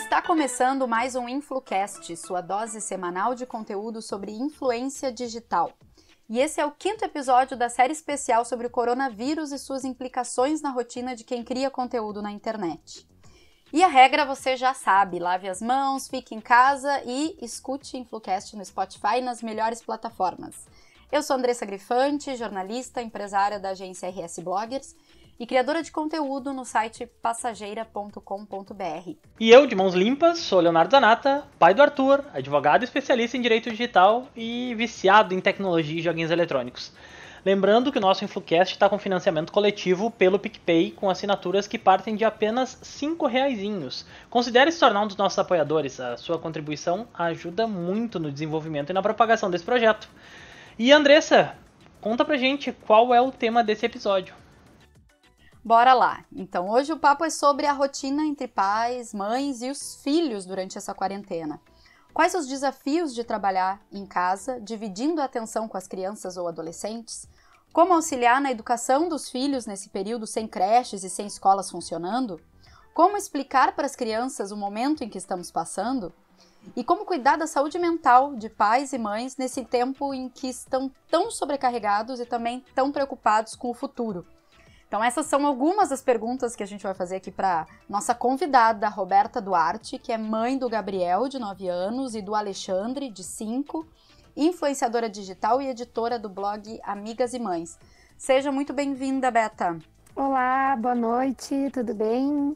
Está começando mais um InfluCast, sua dose semanal de conteúdo sobre influência digital. E esse é o 5º episódio da série especial sobre o coronavírus e suas implicações na rotina de quem cria conteúdo na internet. E a regra você já sabe, lave as mãos, fique em casa e escute InfluCast no Spotify e nas melhores plataformas. Eu sou Andressa Grifante, jornalista, empresária da agência RS Bloggers e criadora de conteúdo no site passageira.com.br. E eu, de mãos limpas, sou Leonardo Zanata, pai do Arthur, advogado especialista em direito digital e viciado em tecnologia e joguinhos eletrônicos. Lembrando que o nosso InfluCast está com financiamento coletivo pelo PicPay, com assinaturas que partem de apenas R$5. Considere se tornar um dos nossos apoiadores. A sua contribuição ajuda muito no desenvolvimento e na propagação desse projeto. E Andressa, conta pra gente qual é o tema desse episódio. Bora lá! Então, hoje o papo é sobre a rotina entre pais, mães e os filhos durante essa quarentena. Quais os desafios de trabalhar em casa, dividindo a atenção com as crianças ou adolescentes? Como auxiliar na educação dos filhos nesse período sem creches e sem escolas funcionando? Como explicar para as crianças o momento em que estamos passando? E como cuidar da saúde mental de pais e mães nesse tempo em que estão tão sobrecarregados e também tão preocupados com o futuro? Então essas são algumas das perguntas que a gente vai fazer aqui para nossa convidada, Roberta Duarte, que é mãe do Gabriel, de 9 anos, e do Alexandre, de 5, influenciadora digital e editora do blog Amigas e Mães. Seja muito bem-vinda, Beta. Olá, boa noite, tudo bem?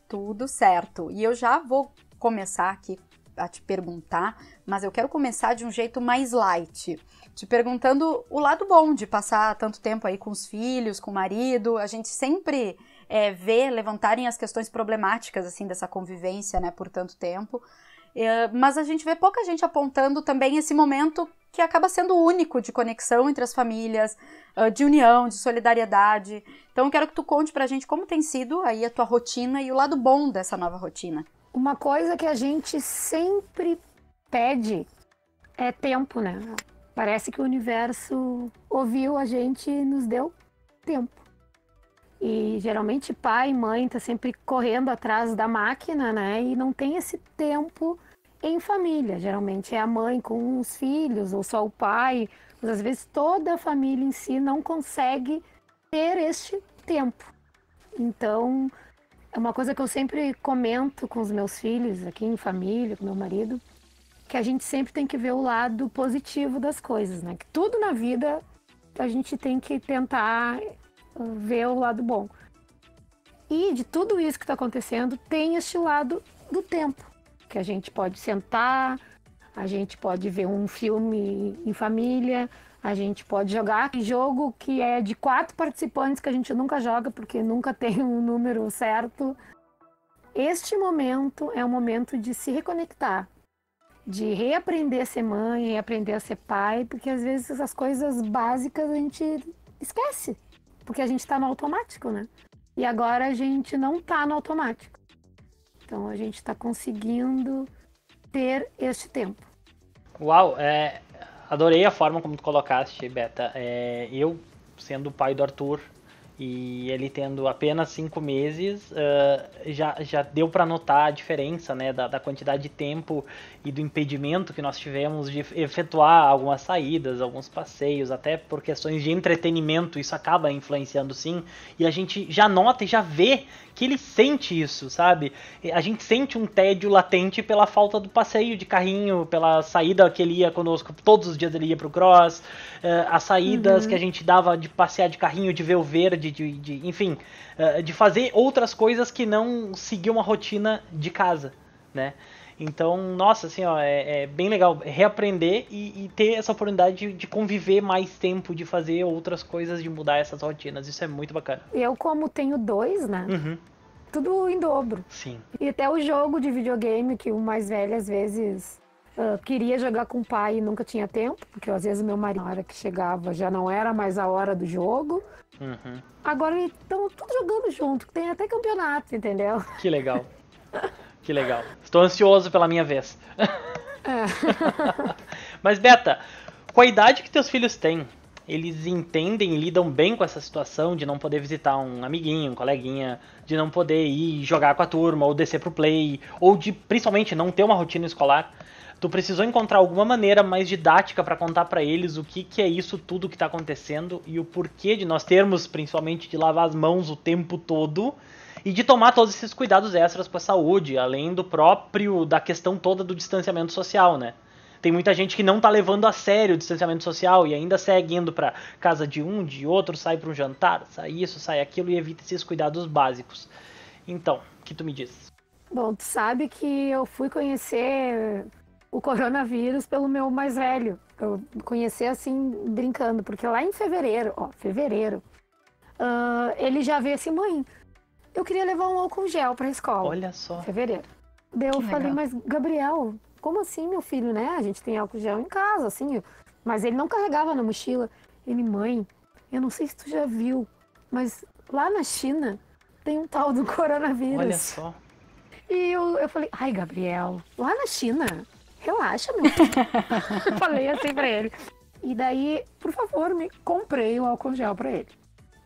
Tudo certo. E eu já vou começar aqui a te perguntar, mas eu quero começar de um jeito mais light, te perguntando o lado bom de passar tanto tempo aí com os filhos, com o marido. A gente sempre vê levantarem as questões problemáticas assim dessa convivência, né, por tanto tempo, mas a gente vê pouca gente apontando também esse momento que acaba sendo único de conexão entre as famílias, de união, de solidariedade. Então eu quero que tu conte pra gente como tem sido aí a tua rotina e o lado bom dessa nova rotina. Uma coisa que a gente sempre pede é tempo, né? Parece que o universo ouviu a gente e nos deu tempo. E geralmente pai e mãe tá sempre correndo atrás da máquina, né? E não tem esse tempo em família. Geralmente é a mãe com os filhos ou só o pai. Mas às vezes toda a família em si não consegue ter este tempo. Então, é uma coisa que eu sempre comento com os meus filhos aqui em família, com meu marido, que a gente sempre tem que ver o lado positivo das coisas, né? Que tudo na vida a gente tem que tentar ver o lado bom. E de tudo isso que está acontecendo, tem este lado do tempo, que a gente pode sentar, a gente pode ver um filme em família, a gente pode jogar jogo que é de 4 participantes que a gente nunca joga porque nunca tem um número certo. Este momento é um momento de se reconectar, de reaprender a ser mãe, reaprender a ser pai, porque às vezes as coisas básicas a gente esquece, porque a gente está no automático, né? E agora a gente não está no automático. Então a gente está conseguindo ter este tempo. Uau, adorei a forma como tu colocaste, Beta. Eu, sendo o pai do Arthur e ele tendo apenas 5 meses, já deu para notar a diferença, né, da quantidade de tempo e do impedimento que nós tivemos de efetuar algumas saídas, alguns passeios, até por questões de entretenimento. Isso acaba influenciando, sim, e a gente já nota e já vê que ele sente isso, sabe? A gente sente um tédio latente pela falta do passeio de carrinho, pela saída que ele ia conosco, todos os dias ele ia pro cross, as saídas que a gente dava de passear de carrinho, de ver o verde, enfim, de fazer outras coisas que não seguir uma rotina de casa, né? Então, nossa, assim, ó, é bem legal reaprender e ter essa oportunidade de conviver mais tempo, de fazer outras coisas, de mudar essas rotinas. Isso é muito bacana. Eu, como tenho 2, né? Tudo em dobro. Sim. E até o jogo de videogame, que o mais velho, às vezes, queria jogar com o pai e nunca tinha tempo, porque às vezes o meu marido, na hora que chegava, já não era mais a hora do jogo. Agora eles estão tudo jogando junto, tem até campeonato, entendeu? Que legal. Que legal. Estou ansioso pela minha vez. Mas, Beta, com a idade que teus filhos têm, eles entendem e lidam bem com essa situação de não poder visitar um amiguinho, um coleguinha, de não poder ir jogar com a turma, ou descer pro play, ou de, principalmente, não ter uma rotina escolar. Tu precisou encontrar alguma maneira mais didática para contar para eles o que é isso tudo que tá acontecendo e o porquê de nós termos, principalmente, de lavar as mãos o tempo todo e de tomar todos esses cuidados extras com a saúde, além da questão toda do distanciamento social, né? Tem muita gente que não tá levando a sério o distanciamento social e ainda segue indo pra casa de um, de outro, sai para um jantar, sai isso, sai aquilo e evita esses cuidados básicos. Então, o que tu me diz? Bom, tu sabe que eu fui conhecer o coronavírus pelo meu mais velho. Eu conheci assim, brincando, porque lá em fevereiro, ele já veio assim, mãe, eu queria levar um álcool gel pra escola. Olha só. Fevereiro. Daí eu falei, mas Gabriel, como assim, meu filho, né? A gente tem álcool gel em casa, assim. Mas ele não carregava na mochila. Ele, mãe, eu não sei se tu já viu, mas lá na China tem um tal do coronavírus. Olha só. E eu falei, ai, Gabriel, lá na China, relaxa, meu filho. Eu falei assim pra ele. E daí, por favor, comprei o álcool gel pra ele.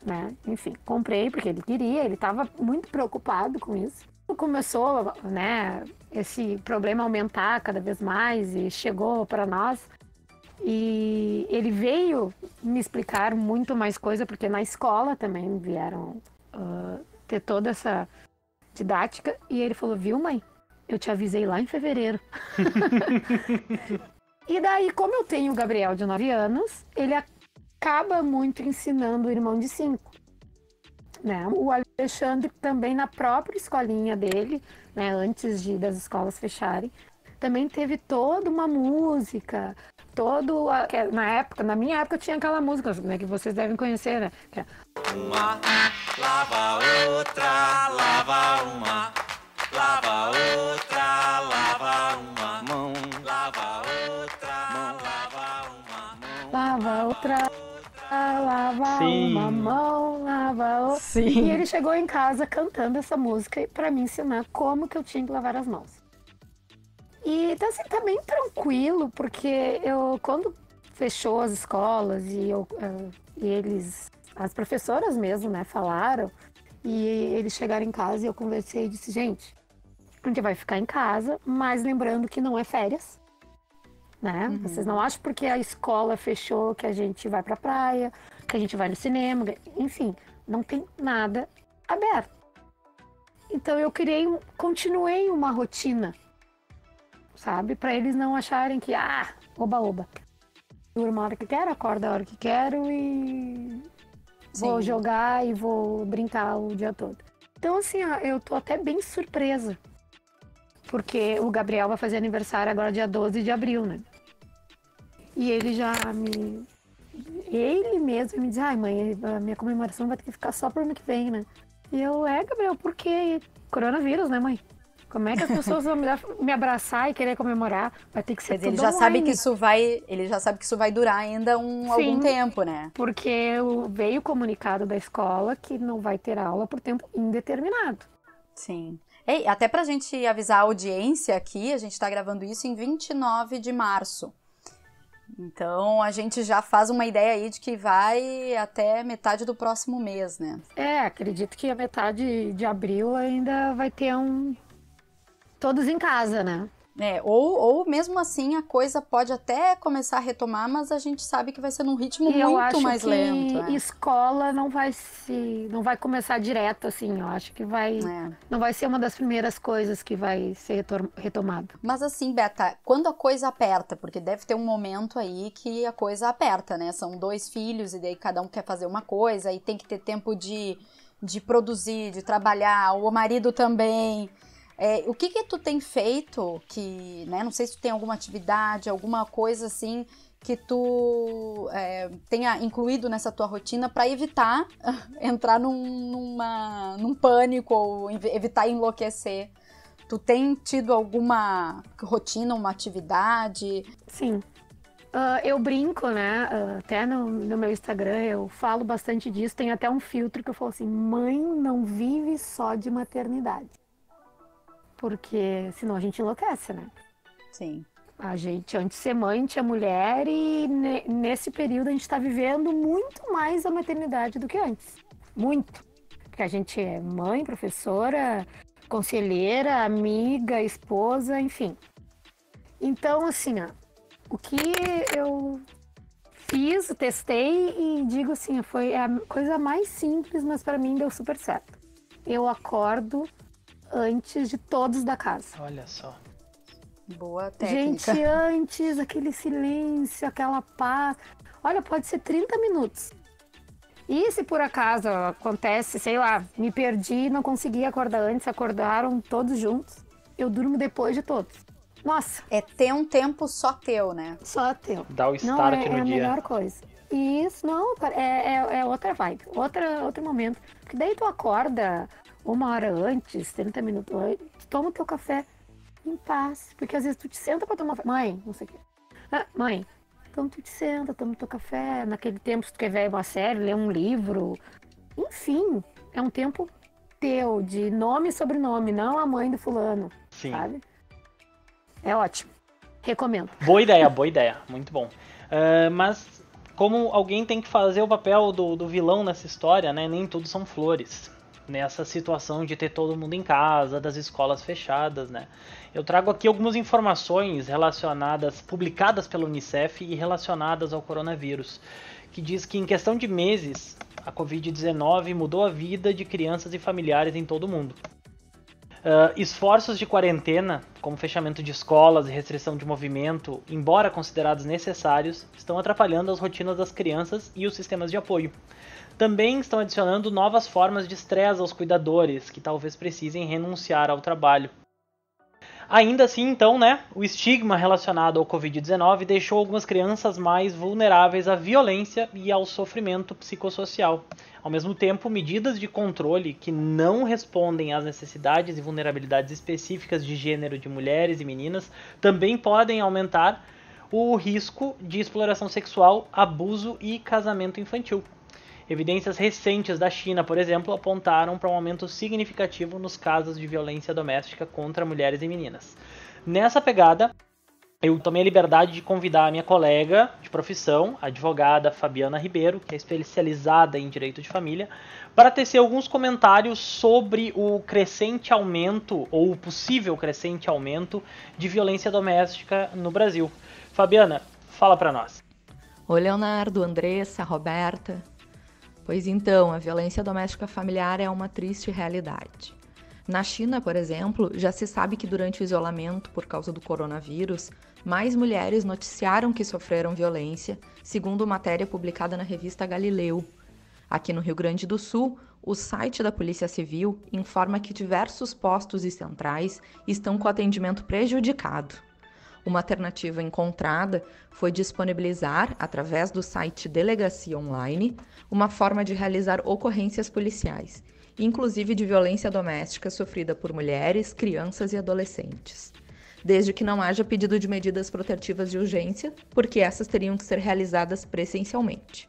Né? Enfim, comprei porque ele queria, ele estava muito preocupado com isso. Começou, né, esse problema a aumentar cada vez mais e chegou para nós. E ele veio me explicar muito mais coisa, porque na escola também vieram ter toda essa didática. E ele falou, viu, mãe? Eu te avisei lá em fevereiro. E daí, como eu tenho o Gabriel de 9 anos, ele acaba muito ensinando o irmão de 5. Né? O Alexandre também na própria escolinha dele, né, antes das escolas fecharem, também teve toda uma música, na minha época tinha aquela música, né, que vocês devem conhecer, né? Uma, lava outra, lava uma, lava outra, lava uma mão, lava outra, lava uma mão, lava outra, lava uma mão, lava outra. Sim. E ele chegou em casa cantando essa música para me ensinar como que eu tinha que lavar as mãos. E então, assim, tá bem tranquilo, porque quando fechou as escolas e as professoras mesmo, né, falaram, e eles chegaram em casa e eu conversei e disse, gente, a gente vai ficar em casa, mas lembrando que não é férias. Né? Uhum. Vocês não acham porque a escola fechou que a gente vai pra praia, que a gente vai no cinema, enfim, não tem nada aberto. Então eu continuei uma rotina, sabe? Pra eles não acharem que, oba-oba. Durmo a hora que quero, acordo a hora que quero e vou jogar e vou brincar o dia todo. Então assim, eu tô até bem surpresa. Porque o Gabriel vai fazer aniversário agora dia 12 de abril, né? E ele ele mesmo me diz, ai mãe, a minha comemoração vai ter que ficar só pro ano que vem, né? E eu, Gabriel, por quê? Coronavírus, né, mãe? Como é que as pessoas vão me abraçar e querer comemorar? Vai ter que ser tudo ele já online. sabe que isso vai durar ainda algum tempo, né? Porque veio o comunicado da escola que não vai ter aula por tempo indeterminado. Sim. Ei, até pra gente avisar a audiência aqui, a gente tá gravando isso em 29 de março. Então, a gente já faz uma ideia aí de que vai até metade do próximo mês, né? Acredito que a metade de abril ainda vai ter todos em casa, né? Ou mesmo assim a coisa pode até começar a retomar, mas a gente sabe que vai ser num ritmo muito mais lento. Eu acho que escola não vai começar direto, assim. Eu acho que não vai ser uma das primeiras coisas que vai ser retomada. Mas assim, Beta, quando a coisa aperta, porque deve ter um momento aí que a coisa aperta, né? São 2 filhos e daí cada um quer fazer uma coisa e tem que ter tempo de produzir, de trabalhar, o marido também. O que tu tem feito que, né, não sei se tu tem alguma atividade, alguma coisa assim que tu tenha incluído nessa tua rotina para evitar entrar num pânico ou evitar enlouquecer. Tu tem tido alguma rotina, uma atividade? Sim. Eu brinco, né? Até no meu Instagram eu falo bastante disso. Tem até um filtro que eu falo assim, mãe não vive só de maternidade. Porque senão a gente enlouquece, né? Sim. A gente, antes de ser mãe, a gente é mulher e nesse período a gente está vivendo muito mais a maternidade do que antes. Muito. Porque a gente é mãe, professora, conselheira, amiga, esposa, enfim. Então, assim, ó, o que eu fiz, testei e digo assim, foi a coisa mais simples, mas para mim deu super certo. Eu acordo antes de todos da casa. Olha só. Boa técnica. Gente, antes, aquele silêncio, aquela paz. Olha, pode ser 30 minutos. E se por acaso acontece, sei lá, me perdi, não consegui acordar antes, acordaram todos juntos, eu durmo depois de todos. Nossa. É ter um tempo só teu, né? Só teu. Dá o start no dia. É a melhor coisa. E isso, não, é outra vibe, outro momento. Porque daí tu acorda 1 hora antes, 30 minutos antes, toma o teu café em paz. Porque às vezes tu te senta pra tomar... Mãe, não sei o quê. Mãe, então tu te senta, toma o teu café. Naquele tempo, se tu quer ver uma série, ler um livro. Enfim, é um tempo teu, de nome e sobrenome, não a mãe do fulano. Sim. Sabe? É ótimo. Recomendo. Boa ideia. Muito bom. Mas como alguém tem que fazer o papel do vilão nessa história, né? Nem tudo são flores. Nessa situação de ter todo mundo em casa, das escolas fechadas, né? Eu trago aqui algumas informações relacionadas, publicadas pela Unicef e relacionadas ao coronavírus, que diz que em questão de meses, a Covid-19 mudou a vida de crianças e familiares em todo o mundo. Esforços de quarentena, como fechamento de escolas e restrição de movimento, embora considerados necessários, estão atrapalhando as rotinas das crianças e os sistemas de apoio. Também estão adicionando novas formas de estresse aos cuidadores, que talvez precisem renunciar ao trabalho. Ainda assim, então, né, o estigma relacionado ao Covid-19 deixou algumas crianças mais vulneráveis à violência e ao sofrimento psicossocial. Ao mesmo tempo, medidas de controle que não respondem às necessidades e vulnerabilidades específicas de gênero de mulheres e meninas também podem aumentar o risco de exploração sexual, abuso e casamento infantil. Evidências recentes da China, por exemplo, apontaram para um aumento significativo nos casos de violência doméstica contra mulheres e meninas. Nessa pegada, eu tomei a liberdade de convidar a minha colega de profissão, a advogada Fabiana Ribeiro, que é especializada em direito de família, para tecer alguns comentários sobre o crescente aumento, ou o possível crescente aumento, de violência doméstica no Brasil. Fabiana, fala para nós. Oi, Leonardo, Andressa, Roberta. Pois então, a violência doméstica familiar é uma triste realidade. Na China, por exemplo, já se sabe que durante o isolamento por causa do coronavírus, mais mulheres noticiaram que sofreram violência, segundo matéria publicada na revista Galileu. Aqui no Rio Grande do Sul, o site da Polícia Civil informa que diversos postos e centrais estão com atendimento prejudicado. Uma alternativa encontrada foi disponibilizar, através do site Delegacia Online, uma forma de realizar ocorrências policiais, inclusive de violência doméstica sofrida por mulheres, crianças e adolescentes, desde que não haja pedido de medidas protetivas de urgência, porque essas teriam que ser realizadas presencialmente.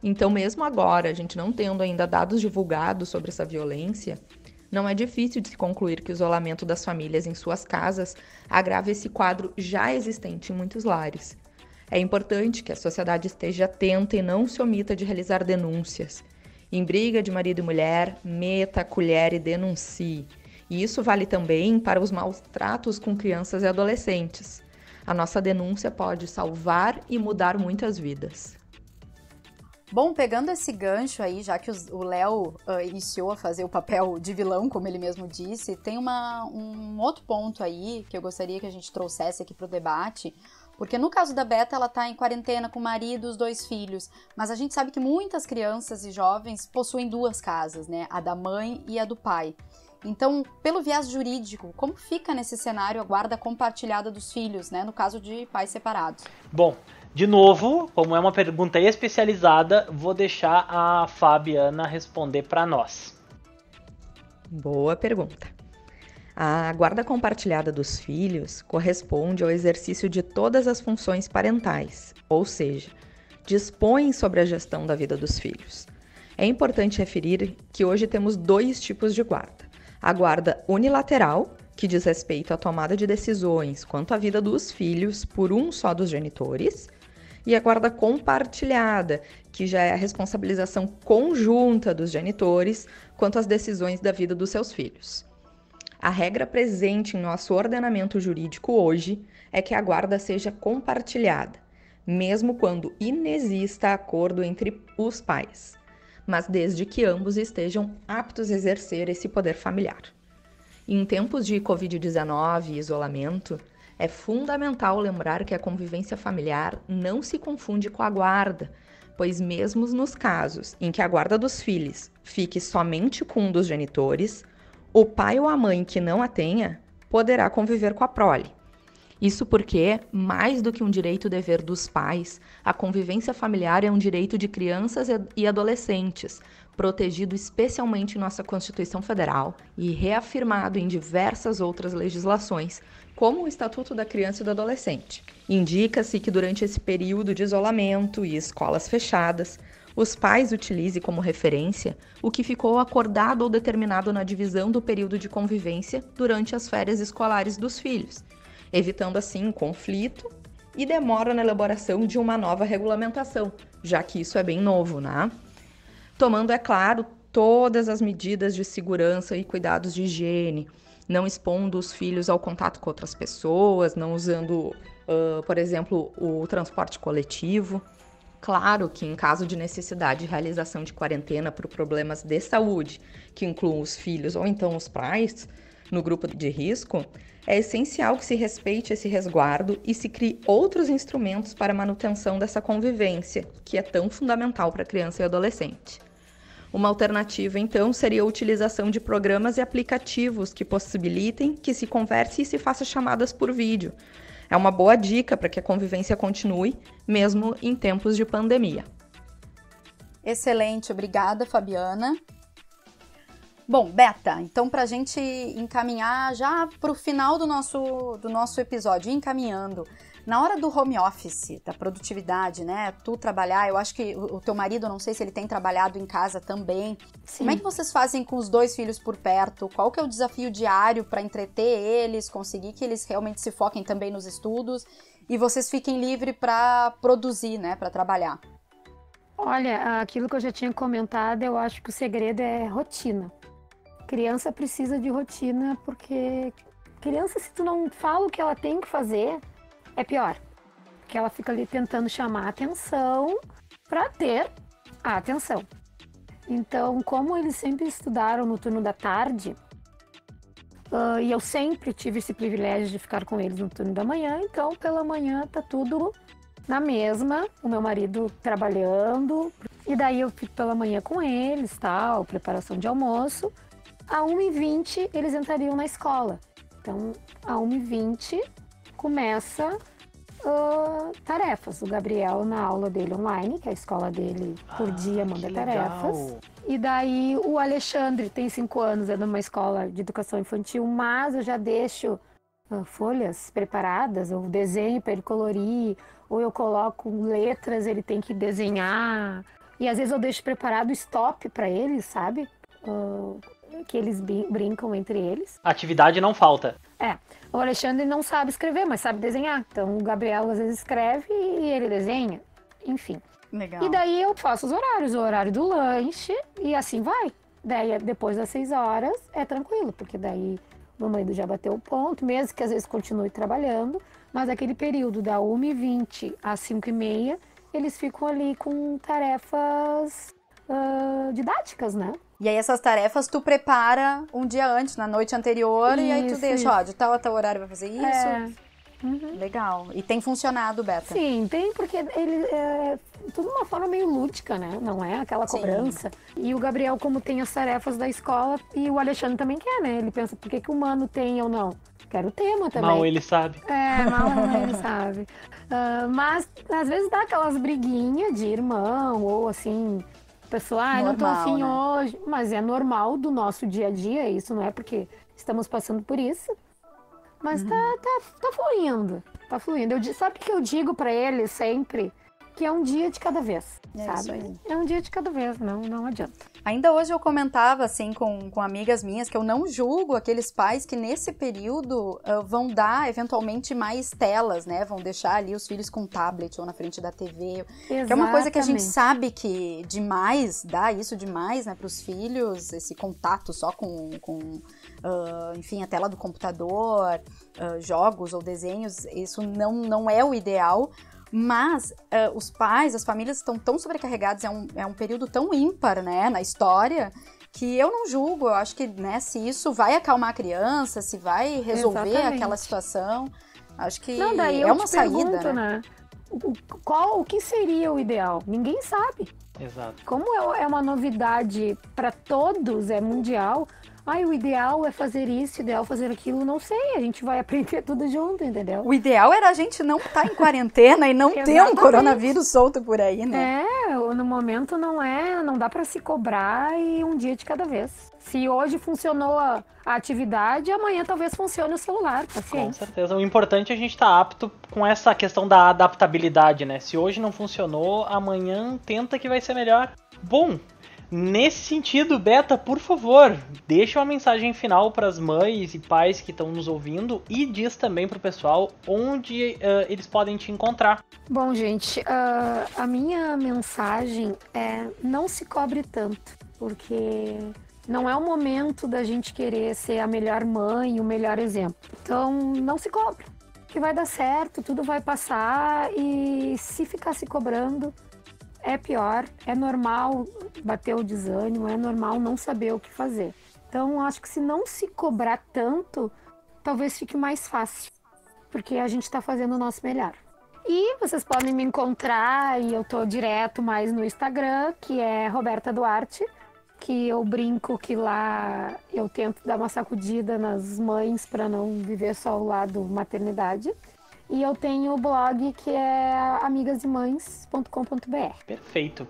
Então, mesmo agora, a gente não tendo ainda dados divulgados sobre essa violência, não é difícil de se concluir que o isolamento das famílias em suas casas agrava esse quadro já existente em muitos lares. É importante que a sociedade esteja atenta e não se omita de realizar denúncias. Em briga de marido e mulher, meta a colher e denuncie. E isso vale também para os maus tratos com crianças e adolescentes. A nossa denúncia pode salvar e mudar muitas vidas. Bom, pegando esse gancho aí, já que o Léo iniciou a fazer o papel de vilão, como ele mesmo disse, tem um outro ponto aí que eu gostaria que a gente trouxesse aqui para o debate, porque no caso da Beta, ela está em quarentena com o marido e os 2 filhos, mas a gente sabe que muitas crianças e jovens possuem 2 casas, né? A da mãe e a do pai. Então, pelo viés jurídico, como fica nesse cenário a guarda compartilhada dos filhos, né? No caso de pais separados? Bom, de novo, como é uma pergunta especializada, vou deixar a Fabiana responder para nós. Boa pergunta. A guarda compartilhada dos filhos corresponde ao exercício de todas as funções parentais, ou seja, dispõe sobre a gestão da vida dos filhos. É importante referir que hoje temos 2 tipos de guarda. A guarda unilateral, que diz respeito à tomada de decisões quanto à vida dos filhos por um só dos genitores, e a guarda compartilhada, que já é a responsabilização conjunta dos genitores quanto às decisões da vida dos seus filhos. A regra presente em nosso ordenamento jurídico hoje é que a guarda seja compartilhada, mesmo quando inexista acordo entre os pais, mas desde que ambos estejam aptos a exercer esse poder familiar. Em tempos de Covid-19 e isolamento, é fundamental lembrar que a convivência familiar não se confunde com a guarda, pois mesmo nos casos em que a guarda dos filhos fique somente com um dos genitores, o pai ou a mãe que não a tenha poderá conviver com a prole. Isso porque, mais do que um direito e dever dos pais, a convivência familiar é um direito de crianças e adolescentes, protegido especialmente em nossa Constituição Federal e reafirmado em diversas outras legislações, como o Estatuto da Criança e do Adolescente. Indica-se que durante esse período de isolamento e escolas fechadas, os pais utilizem como referência o que ficou acordado ou determinado na divisão do período de convivência durante as férias escolares dos filhos, evitando assim conflito e demora na elaboração de uma nova regulamentação, já que isso é bem novo, né? Tomando, é claro, todas as medidas de segurança e cuidados de higiene, não expondo os filhos ao contato com outras pessoas, não usando, por exemplo, o transporte coletivo. Claro que em caso de necessidade de realização de quarentena por problemas de saúde, que incluam os filhos ou então os pais, no grupo de risco, é essencial que se respeite esse resguardo e se crie outros instrumentos para a manutenção dessa convivência, que é tão fundamental para a criança e adolescente. Uma alternativa, então, seria a utilização de programas e aplicativos que possibilitem que se converse e se faça chamadas por vídeo. É uma boa dica para que a convivência continue, mesmo em tempos de pandemia. Excelente, obrigada, Fabiana. Bom, Beta, então para a gente encaminhar já para o final do nosso episódio, encaminhando, na hora do home office, da produtividade, né, tu trabalhar, eu acho que o teu marido, não sei se ele tem trabalhado em casa também, Sim. Como é que vocês fazem com os 2 filhos por perto? Qual que é o desafio diário para entreter eles, conseguir que eles realmente se foquem também nos estudos e vocês fiquem livres para produzir, né, para trabalhar? Olha, aquilo que eu já tinha comentado, eu acho que o segredo é rotina. Criança precisa de rotina porque criança, se tu não fala o que ela tem que fazer, é pior. Porque ela fica ali tentando chamar a atenção para ter a atenção. Então, como eles sempre estudaram no turno da tarde, e eu sempre tive esse privilégio de ficar com eles no turno da manhã, então pela manhã tá tudo na mesma, o meu marido trabalhando, e daí eu fico pela manhã com eles, tal, preparação de almoço. À 1h20 eles entrariam na escola. Então, à 1h20 começa tarefas. O Gabriel na aula dele online, que a escola dele por dia manda tarefas. E daí o Alexandre tem 5 anos, é numa escola de educação infantil, mas eu já deixo folhas preparadas, ou desenho para ele colorir, ou eu coloco letras, ele tem que desenhar. E às vezes eu deixo preparado stop para ele, sabe? Que eles brincam entre eles. Atividade não falta. O Alexandre não sabe escrever, mas sabe desenhar. Então o Gabriel às vezes escreve e ele desenha. Enfim. Legal. E daí eu faço os horários, o horário do lanche e assim vai. Daí depois das 6 horas é tranquilo, porque daí meu marido já bateu o ponto, mesmo que às vezes continue trabalhando, mas aquele período da 1h20 às 5h30, eles ficam ali com tarefas didáticas, né? E aí essas tarefas tu prepara um dia antes, na noite anterior, e aí tu deixa, ó, de tal a tal horário vai fazer isso. Legal. E tem funcionado, Beta? Sim, tem, porque ele é tudo uma forma meio lúdica, né? Não é aquela cobrança. E o Gabriel, como tem as tarefas da escola, e o Alexandre também quer, né? Ele pensa, por que o Mano tem ou não? Quero o tema também. Mal ele sabe. Mal ele sabe. Mas, às vezes, dá aquelas briguinhas de irmão, ou assim... Pessoal, não tô afim, né, hoje, mas é normal do nosso dia a dia, isso não é porque estamos passando por isso, mas tá fluindo, tá fluindo. Sabe o que eu digo pra ele sempre? que é um dia de cada vez, É isso sabe? aí. É um dia de cada vez, não adianta. Ainda hoje eu comentava, assim, com amigas minhas, que eu não julgo aqueles pais que nesse período vão dar, eventualmente, mais telas, né? Vão deixar ali os filhos com tablet ou na frente da TV. Que é uma coisa que a gente sabe que demais, dá isso demais, né, pros filhos, esse contato só com enfim, a tela do computador, jogos ou desenhos, isso não é o ideal. Mas os pais, as famílias estão tão sobrecarregados, é um período tão ímpar, né, na história, que eu não julgo. Eu acho que, né, se isso vai acalmar a criança, se vai resolver aquela situação, acho que daí é eu uma te saída, pergunto, né? O que seria o ideal? Ninguém sabe. Exato. Como é uma novidade para todos, é mundial, o ideal é fazer isso, o ideal é fazer aquilo, não sei, a gente vai aprender tudo junto, entendeu? O ideal era a gente não estar em quarentena e não ter um coronavírus solto por aí, né? No momento não dá para se cobrar e um dia de cada vez. Se hoje funcionou a atividade, amanhã talvez funcione o celular, paciência. Com certeza. O importante é a gente estar apto com essa questão da adaptabilidade, né? Se hoje não funcionou, amanhã tenta que vai ser melhor. Bom, nesse sentido, Beta, por favor, deixa uma mensagem final para as mães e pais que estão nos ouvindo e diz também para o pessoal onde eles podem te encontrar. Bom, gente, a minha mensagem é não se cobre tanto, porque não é o momento da gente querer ser a melhor mãe, o melhor exemplo. Então, não se cobre, que vai dar certo, tudo vai passar e se ficar se cobrando, é pior, é normal bater o desânimo, é normal não saber o que fazer. Então, acho que se não se cobrar tanto, talvez fique mais fácil, porque a gente está fazendo o nosso melhor. E vocês podem me encontrar, e eu tô direto mais no Instagram, que é Roberta Duarte, que eu brinco que lá eu tento dar uma sacudida nas mães para não viver só o lado maternidade. E eu tenho o blog que é amigasdemães.com.br. Perfeito.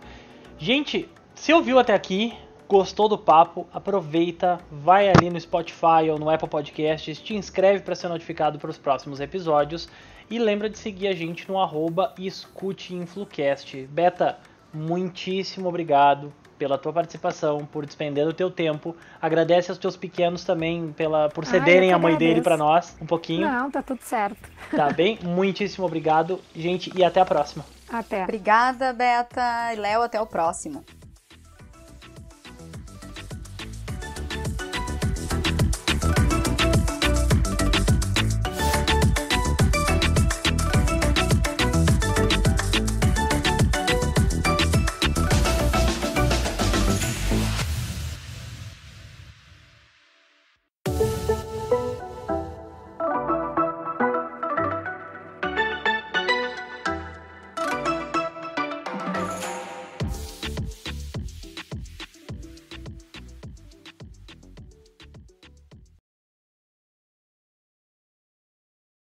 Gente, se ouviu até aqui, gostou do papo, aproveita, vai ali no Spotify ou no Apple Podcasts, te inscreve para ser notificado para os próximos episódios e lembra de seguir a gente no @escuteinflucast. Beta, muitíssimo obrigado pela tua participação, por despender o teu tempo. Agradece aos teus pequenos também por cederem a mãe dele para nós um pouquinho. Não, tá tudo certo. Tá bem? Muitíssimo obrigado, gente, e até a próxima. Até. Obrigada, Beta e Léo, até o próximo.